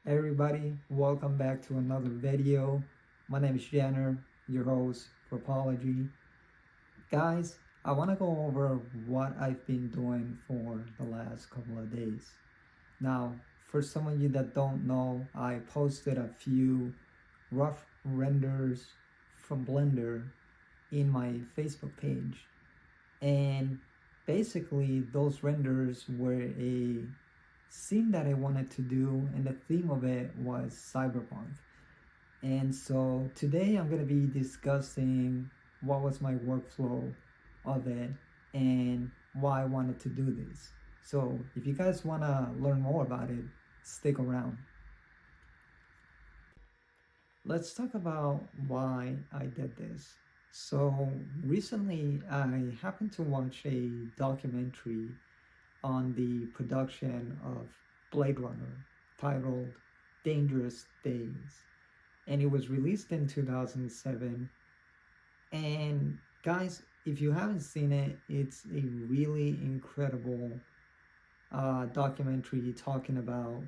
Everybody, welcome back to another video. My name is Jenner, your host for Apology. Guys, I want to go over what I've been doing for the last couple of days. Now, for some of you that don't know, I posted a few rough renders from Blender in my Facebook page. And basically, those renders were a scene that I wanted to do, and the theme of it was cyberpunk. And so today I'm going to be discussing what was my workflow of it and why I wanted to do this. So if you guys want to learn more about it, stick around. Let's talk about why I did this. So recently I happened to watch a documentary on the production of Blade Runner titled Dangerous Days, and it was released in 2007. And guys, if you haven't seen it, it's a really incredible documentary talking about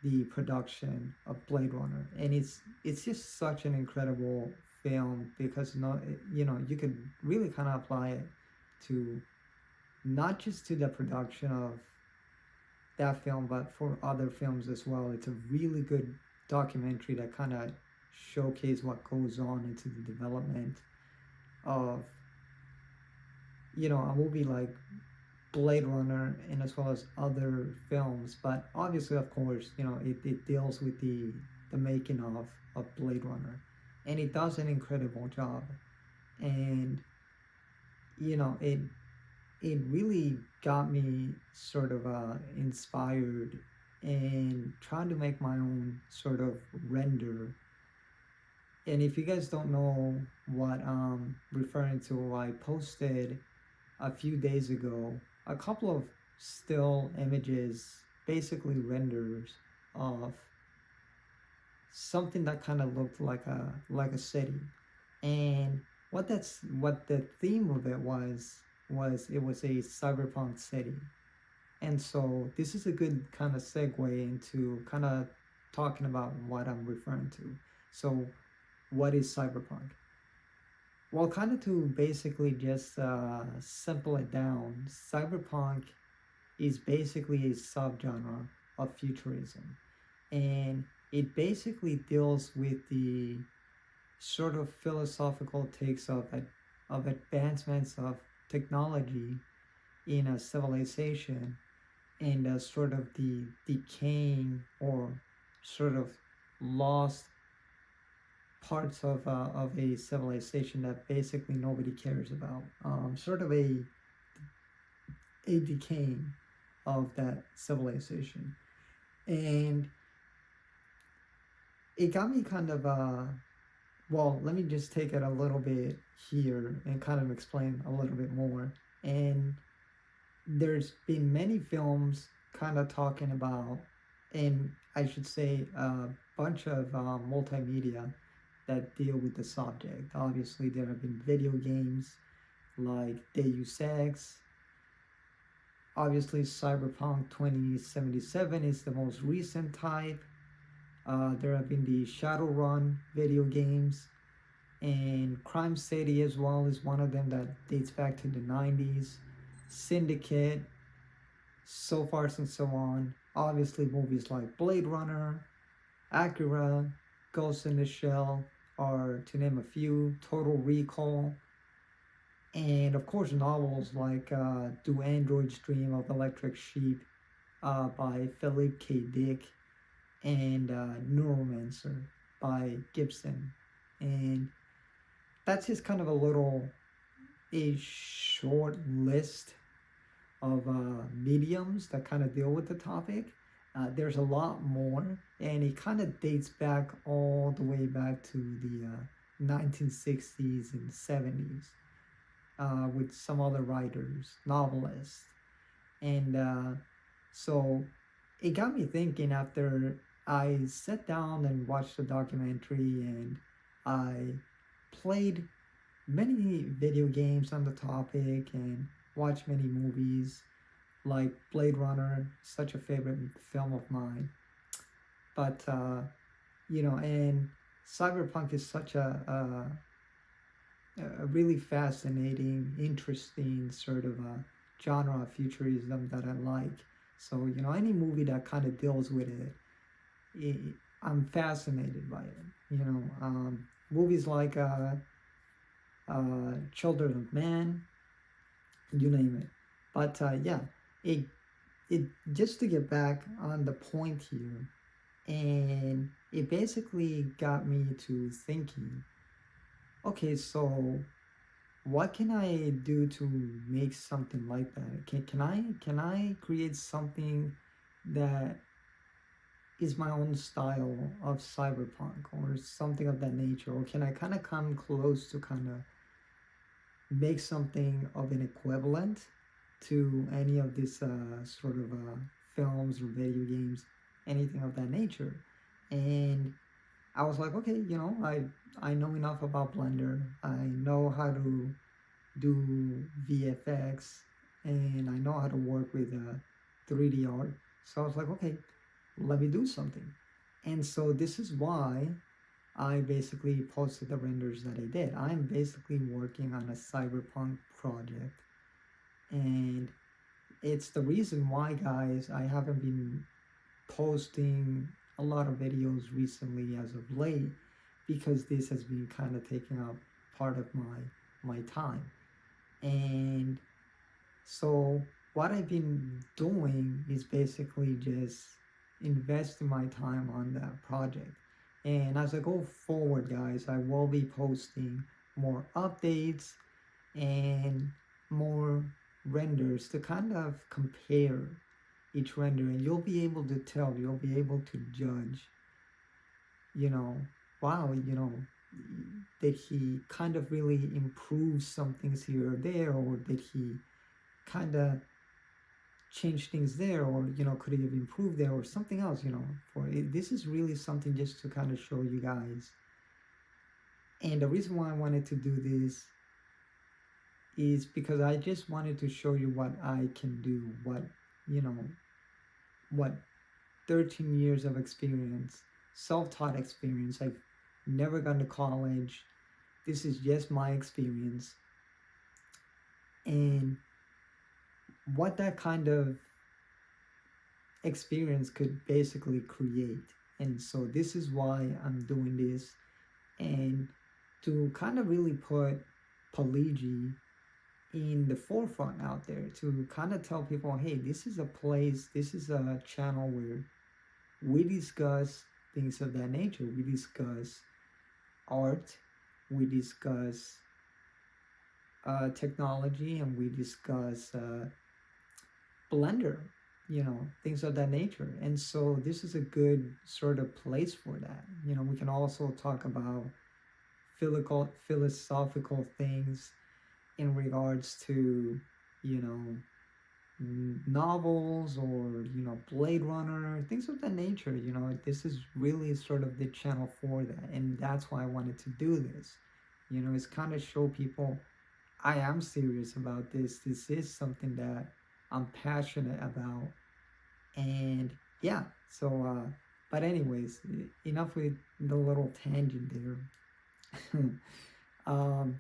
the production of Blade Runner, and it's just such an incredible film because you could really kind of apply it to not just to the production of that film, but for other films as well. It's a really good documentary that kind of showcase what goes on into the development of a movie like Blade Runner and as well as other films. But obviously, of course, it deals with the making of Blade Runner, and it does an incredible job. And it really got me sort of inspired and trying to make my own sort of render. And if you guys don't know what I'm referring to, I posted a few days ago a couple of still images, basically renders of something that kind of looked like a city. And what the theme of it was it was a cyberpunk city. And so this is a good kind of segue into kind of talking about what I'm referring to. So what is cyberpunk? Well, kind of to basically just simple it down, cyberpunk is basically a subgenre of futurism. And it basically deals with the sort of philosophical takes of advancements of technology in a civilization and sort of the decaying or sort of lost parts of a civilization that basically nobody cares about. Sort of a decaying of that civilization. And it got me kind of well, let me just take it a little bit here and kind of explain a little bit more. And there's been many films kind of talking about, and I should say a bunch of multimedia that deal with the subject. Obviously, there have been video games like Deus Ex. Obviously, Cyberpunk 2077 is the most recent type. There have been the Shadowrun video games, and Crime City as well is one of them that dates back to the 90s. Syndicate, so far and so on. Obviously, movies like Blade Runner, Acura, Ghost in the Shell are, to name a few, Total Recall, and of course novels like Do Androids Dream of Electric Sheep by Philip K. Dick, and Neuromancer by Gibson. And that's just kind of a short list of mediums that kind of deal with the topic. There's a lot more, and it kind of dates back all the way back to the 1960s and 70s with some other writers, novelists. And so it got me thinking after I sat down and watched the documentary, and I played many video games on the topic and watched many movies like Blade Runner, such a favorite film of mine. But and Cyberpunk is such a really fascinating, interesting sort of a genre of futurism that I like. So any movie that kind of deals with it, I'm fascinated by it. Movies like Children of Man, you name it. But yeah, it it just to get back on the point here, and it basically got me to thinking. Okay, so what can I do to make something like that? Can I create something that is my own style of cyberpunk or something of that nature, or can I kind of come close to kind of make something of an equivalent to any of these sort of films or video games, anything of that nature? And I was like, okay, I know enough about Blender. I know how to do VFX, and I know how to work with 3D art. So I was like, okay, let me do something. And so this is why I basically posted the renders that I did. I'm basically working on a cyberpunk project, and it's the reason why, guys, I haven't been posting a lot of videos recently as of late, because this has been kind of taking up part of my time. And so what I've been doing is basically just investing my time on that project. And as I go forward, guys, I will be posting more updates and more renders to kind of compare each render, and you'll be able to tell, you'll be able to judge, you know, wow, did he kind of really improve some things here or there, or did he kind of change things there, or could he have improved there or something else, for it, this is really something just to kind of show you guys. And the reason why I wanted to do this is because I just wanted to show you what I can do, you know what 13 years of experience, self-taught experience. I've never gone to college. This is just my experience, and what that kind of experience could basically create. And so this is why I'm doing this, and to kind of really put Poligi in the forefront out there, to kind of tell people, hey, this is a place, this is a channel where we discuss things of that nature. We discuss art, we discuss technology, and we discuss Blender, things of that nature. And so this is a good sort of place for that. We can also talk about philosophical things in regards to, you know, novels, or Blade Runner, things of that nature. This is really sort of the channel for that, and that's why I wanted to do this. It's kind of show people I am serious about this. This is something that I'm passionate about. And yeah, so but anyways, enough with the little tangent there. um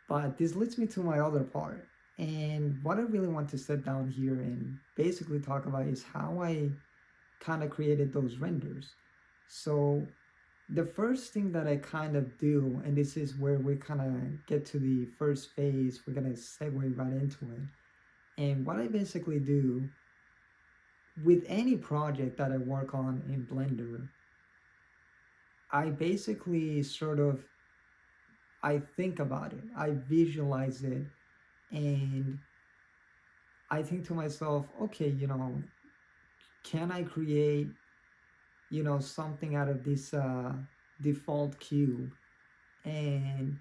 but this leads me to my other part. And what I really want to sit down here and basically talk about is how I kind of created those renders. So the first thing that I kind of do, and this is where we kind of get to the first phase, we're going to segue right into it. And what I basically do with any project that I work on in Blender, I basically sort of, I think about it, I visualize it, and I think to myself, okay, can I create, something out of this default cube, and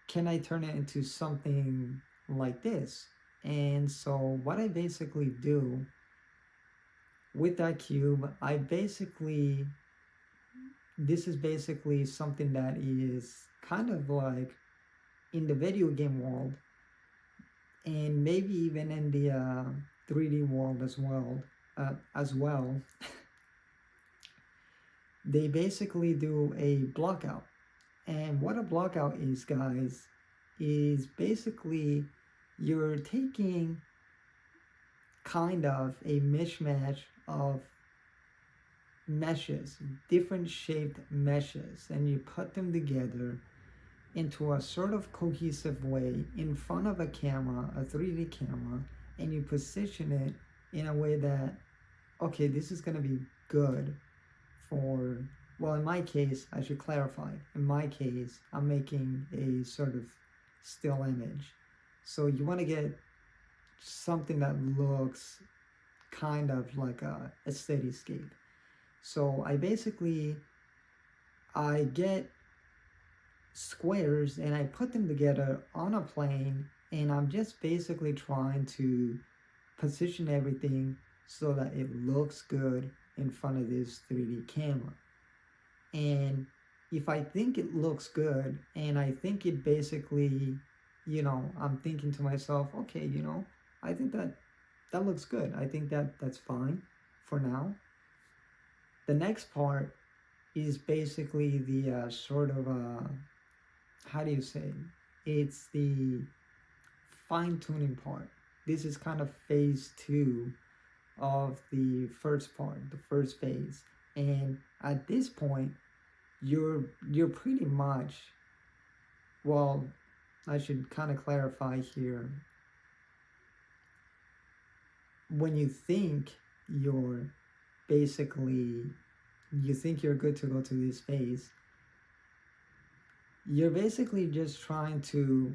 can I turn it into something like this? And so what I basically do with that cube, this is basically something that is kind of like in the video game world, and maybe even in the 3D world as well. they basically do a blockout. And what a blockout is, guys, is basically you're taking kind of a mishmash of meshes, different shaped meshes, and you put them together into a sort of cohesive way in front of a camera, a 3D camera, and you position it in a way that, okay, this is going to be good for, well, in my case, I should clarify, in my case, I'm making a sort of still image. So you want to get something that looks kind of like a cityscape. So I get squares and I put them together on a plane, and I'm just basically trying to position everything so that it looks good in front of this 3D camera. And if I think it looks good and I think it basically, I'm thinking to myself, okay, I think that looks good. I think that's fine for now. The next part is basically the sort of how do you say? It's the fine tuning part. This is kind of phase two of the first part, the first phase. And at this point, you're pretty much, well, I should kind of clarify here. When you think you're basically, you think you're good to go to this phase, you're basically just trying to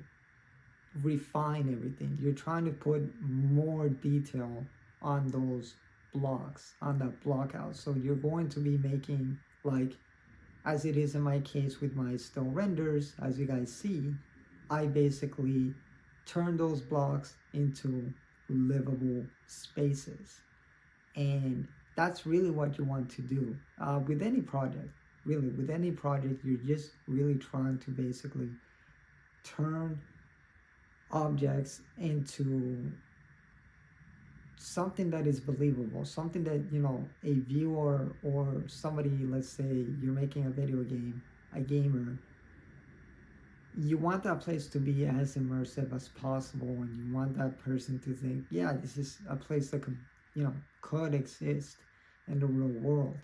refine everything. You're trying to put more detail on those blocks, on that block out. So you're going to be making, like, as it is in my case with my still renders, as you guys see, I basically turn those blocks into livable spaces. And that's really what you want to do with any project. Really, with any project, you're just really trying to basically turn objects into something that is believable, something that, a viewer or somebody, let's say you're making a video game, a gamer, you want that place to be as immersive as possible, and you want that person to think, yeah, this is a place that could exist in the real world.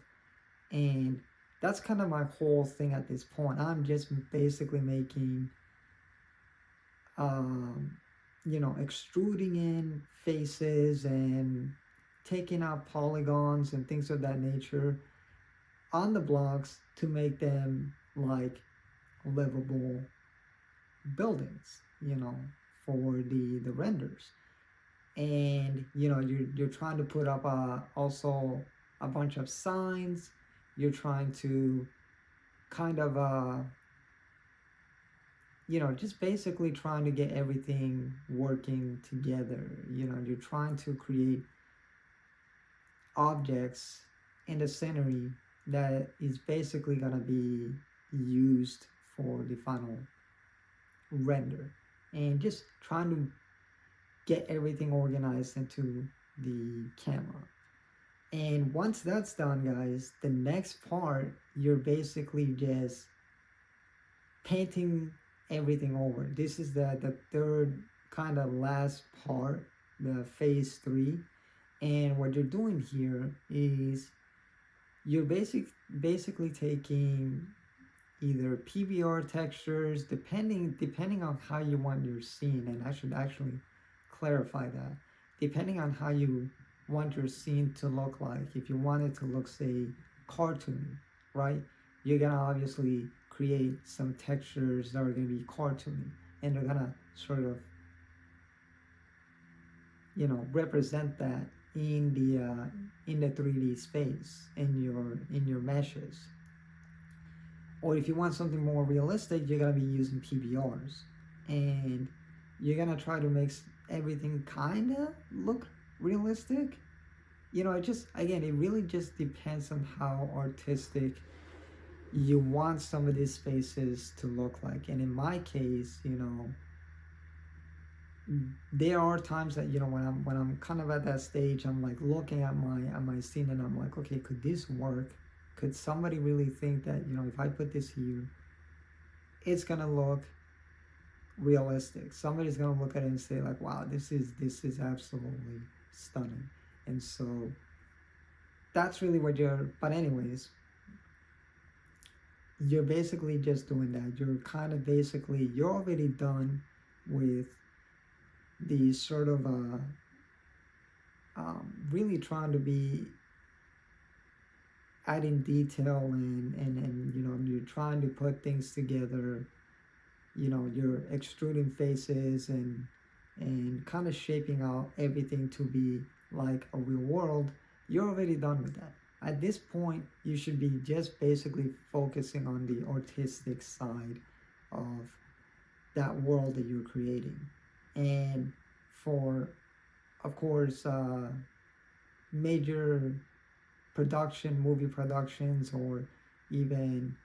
And that's kind of my whole thing at this point. I'm just basically making extruding in faces and taking out polygons and things of that nature on the blocks to make them like livable buildings, for the renders. And you're trying to put up also a bunch of signs. You're trying to kind of just basically trying to get everything working together. You're trying to create objects in the scenery that is basically going to be used for the final render, and just trying to get everything organized into the camera. And once that's done, guys, the next part, you're basically just painting everything over. This is the third kind of last part, the phase 3. And what you're doing here is you're basically taking either PBR textures, depending on how you want your scene. And I should actually clarify that. Depending on how you want your scene to look like, if you want it to look, say, cartoony, right? You're gonna obviously create some textures that are gonna be cartoony, and they're gonna sort of, represent that in the 3D space in your meshes. Or if you want something more realistic, you're gonna be using PBRs, and you're gonna try to make everything kinda look realistic. It really just depends on how artistic you want some of these spaces to look like. And in my case, there are times that when I'm kind of at that stage, I'm like looking at my scene and I'm like, okay, could this work? could somebody really think that, if I put this here, it's gonna look realistic? Somebody's gonna look at it and say like, wow, this is absolutely stunning. And so that's really what you're, but anyways, you're basically just doing that. You're kind of basically, you're already done with the sort of really trying to be adding detail, and you're trying to put things together. You're extruding faces and kind of shaping out everything to be like a real world. You're already done with that. At this point, you should be just basically focusing on the artistic side of that world that you're creating. And for, of course, major movie productions, or even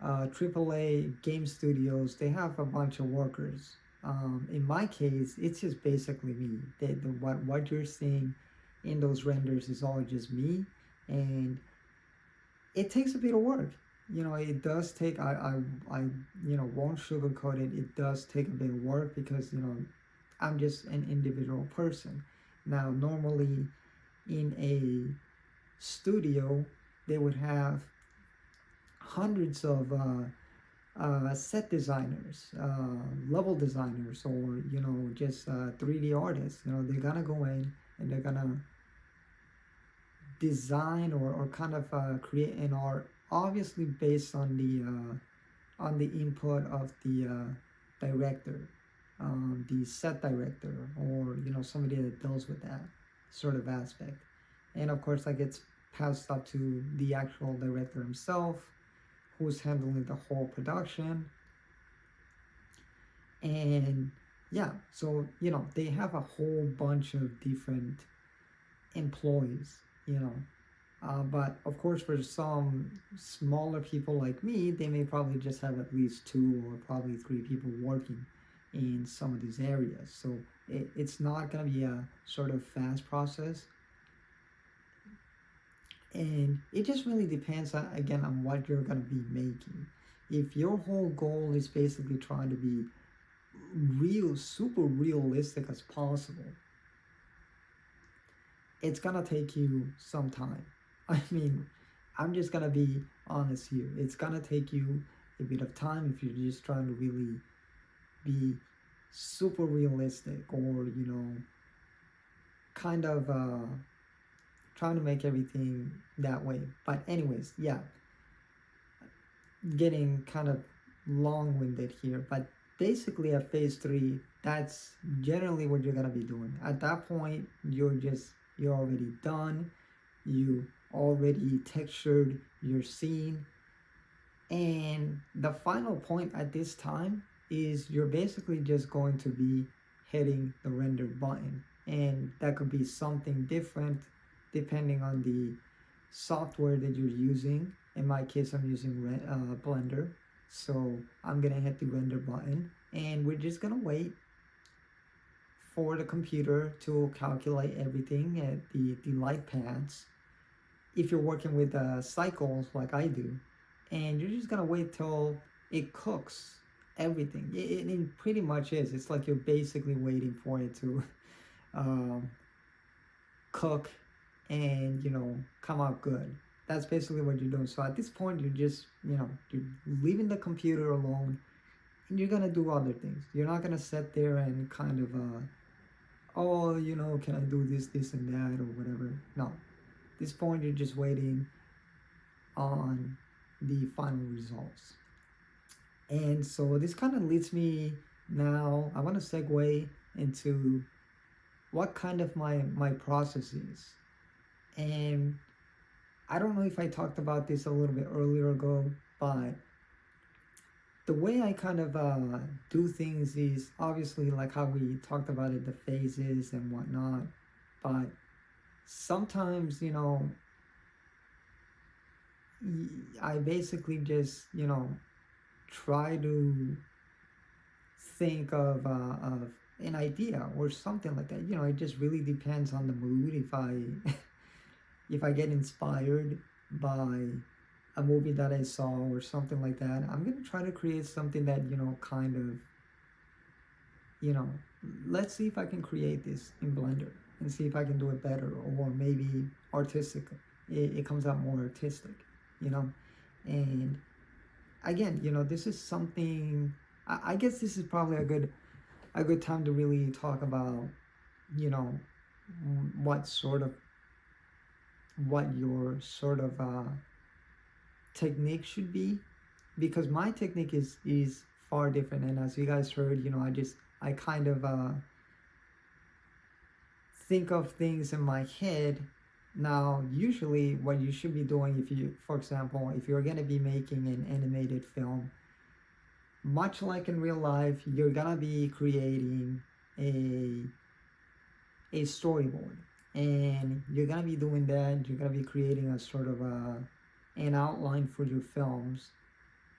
AAA game studios, they have a bunch of workers. In my case, it's just basically me. What you're seeing in those renders is all just me, and it takes a bit of work. It does take. I won't sugarcoat it. It does take a bit of work because I'm just an individual person. Now, normally in a studio, they would have hundreds of set designers, level designers, or just 3D artists. They're gonna go in and they're gonna design or kind of create an art, obviously based on the input of the director, the set director, or somebody that deals with that sort of aspect. And of course, that gets passed up to the actual director himself, who's handling the whole production. And yeah, so they have a whole bunch of different employees, but of course, for some smaller people like me, they may probably just have at least 2 or probably 3 people working in some of these areas. So it's not going to be a sort of fast process. And it just really depends, again, on what you're going to be making. If your whole goal is basically trying to be super realistic as possible, it's going to take you some time. I mean, I'm just going to be honest here. It's going to take you a bit of time if you're just trying to really be super realistic, or, kind of trying to make everything that way. But anyways, yeah, getting kind of long-winded here, but basically at phase 3, that's generally what you're going to be doing. At that point, you're already done. You already textured your scene, and the final point at this time is you're basically just going to be hitting the render button, and that could be something different depending on the software that you're using. In my case, I'm using Blender, so I'm gonna hit the render button, and we're just gonna wait for the computer to calculate everything at the light paths. If you're working with cycles like I do, and you're just gonna wait till it cooks everything. It pretty much is. It's like you're basically waiting for it to cook and come out good. That's basically what you're doing. So at this point, you're just you're leaving the computer alone, and you're gonna do other things. You're not gonna sit there and kind of oh, can I do this and that or whatever. No, at this point, you're just waiting on the final results. And so this kind of leads me now, I want to segue into what kind of my process is. And I don't know if I talked about this a little bit earlier ago, but the way I kind of do things is obviously like how we talked about it, the phases and whatnot. But sometimes, I basically just, try to think of an idea or something like that. It just really depends on the mood. If I if I get inspired by a movie that I saw or something like that. I'm gonna try to create something that, kind of, you know, let's see if I can create this in Blender and see if I can do it better, or maybe artistic. It comes out more artistic, you know. And again, this is something. I guess this is probably a good time to really talk about, you know, what sort of what your sort of technique should be, because my technique is far different. And as you guys heard, I kind of think of things in my head. Now, usually what you should be doing, if you, for example, if you're going to be making an animated film, much like in real life, you're going to be creating a a storyboard, and you're going to be doing that. You're going to be creating a sort of an outline for your films,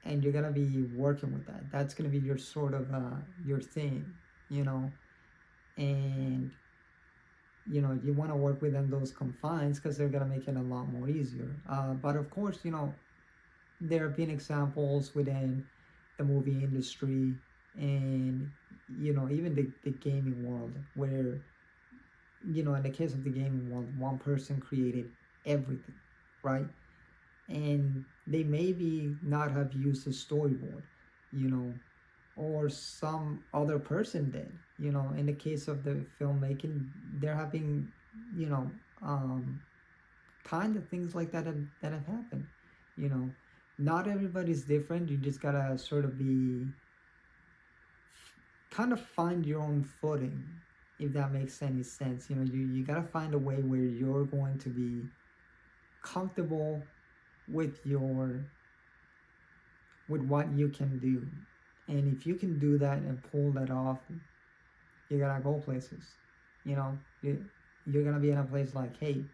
and you're going to be working with that. That's going to be your sort of your thing, you know. And you want to work within those confines, because they're going to make it a lot more easier. But of course, there have been examples within the movie industry, and even the gaming world, where in the case of the gaming world, one person created everything, right? And they maybe not have used a storyboard, you know or some other person did. In the case of the filmmaking, there have been, you know, um, kind of things like that have happened. You know, not everybody's different. You just gotta sort of be, kind of find your own footing, if that makes any sense. You gotta find a way where you're going to be comfortable with with what you can do. And if you can do that and pull that off, you're gonna go places. You know, you're gonna be in a place like, hey,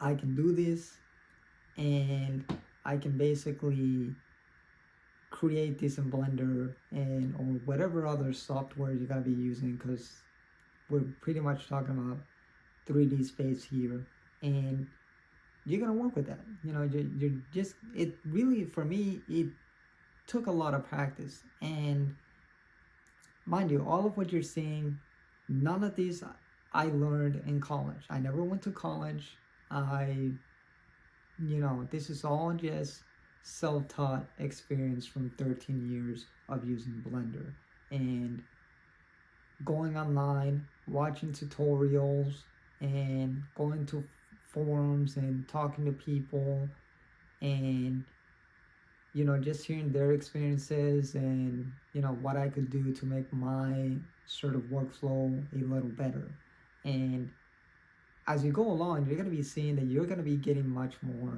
I can do this, and I can basically create this in Blender, and or whatever other software you're gonna be using, because we're pretty much talking about 3D space here, and you're gonna work with that. You're just, it really, for me, it took a lot of practice. And mind you, all of what you're seeing, none of these I learned in college. I never went to college. This is all just self-taught experience from 13 years of using Blender, and going online, watching tutorials, and going to forums and talking to people, and just hearing their experiences, and what I could do to make my sort of workflow a little better. And as you go along, you're going to be seeing that you're going to be getting much more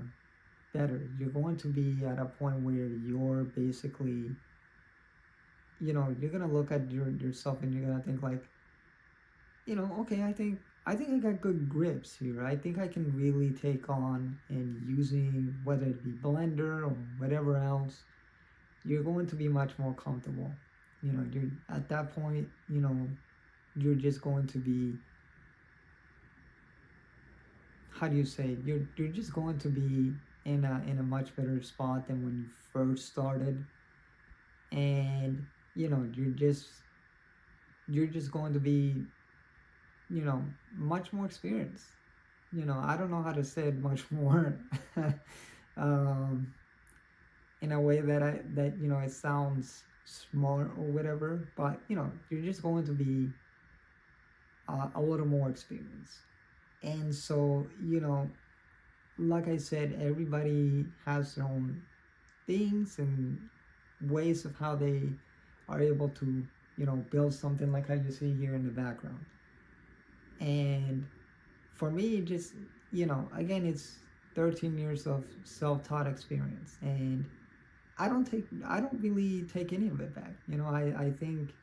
better. You're going to be at a point where you're basically, you're going to look at yourself, and you're going to think like, okay, I think I got good grips here. I think I can really take on, and using, whether it be Blender or whatever else, you're going to be much more comfortable. You're at that point, you're just going to be, how do you say it? You're just going to be in a much better spot than when you first started. And you're just going to be, much more experienced. I don't know how to say it much more, um, in a way that it sounds smart or whatever. But you're just going to be a little more experienced. And so, like I said, everybody has their own things and ways of how they are able to build something like how you see here in the background. And for me, just, again, it's 13 years of self-taught experience, and I don't really take any of it back. I think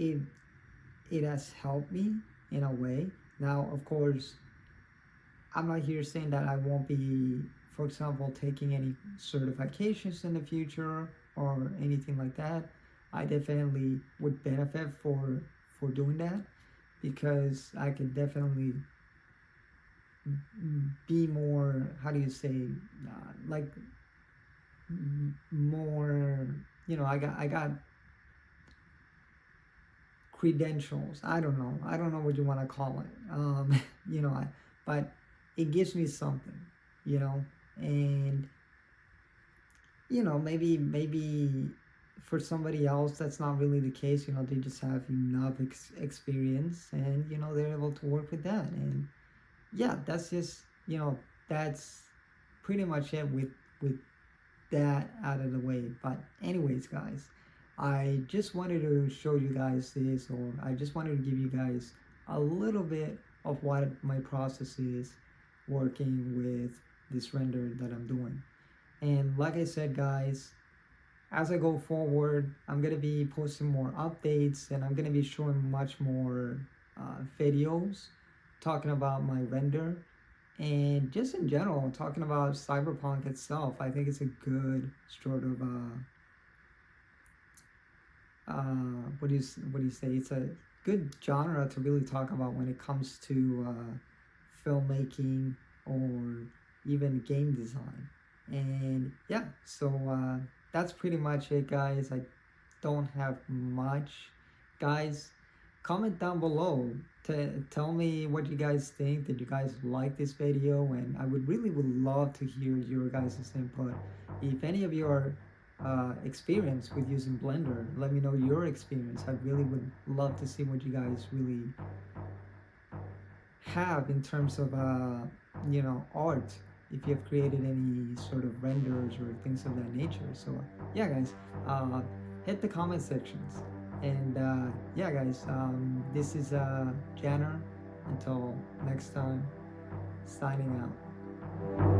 it it has helped me in a way. Now, of course, I'm not here saying that I won't be, for example, taking any certifications in the future or anything like that. I definitely would benefit for doing that, because I could definitely be more, how do you say, like more, I got credentials. I don't know what you want to call it. you know I, but it gives me something, you know and maybe for somebody else that's not really the case. They just have enough experience, and they're able to work with that. And yeah, that's just, that's pretty much it with that out of the way. But anyways, guys, I just wanted to show you guys this, or I just wanted to give you guys a little bit of what my process is working with this render that I'm doing. And like I said, guys, as I go forward, I'm gonna be posting more updates, and I'm gonna be showing much more videos talking about my render, and just in general talking about Cyberpunk itself. I think it's a good sort of what do you say? It's a good genre to really talk about when it comes to filmmaking or even game design. And yeah, so that's pretty much it, guys. I don't have much. Guys, comment down below to tell me what you guys think. Did you guys like this video? And I would love to hear your guys' input. If any of you are experience with using Blender, let me know your experience. I really would love to see what you guys really have in terms of art, if you have created any sort of renders or things of that nature. So yeah, guys, hit the comment sections. And yeah, guys, this is Janner. Until next time, signing out.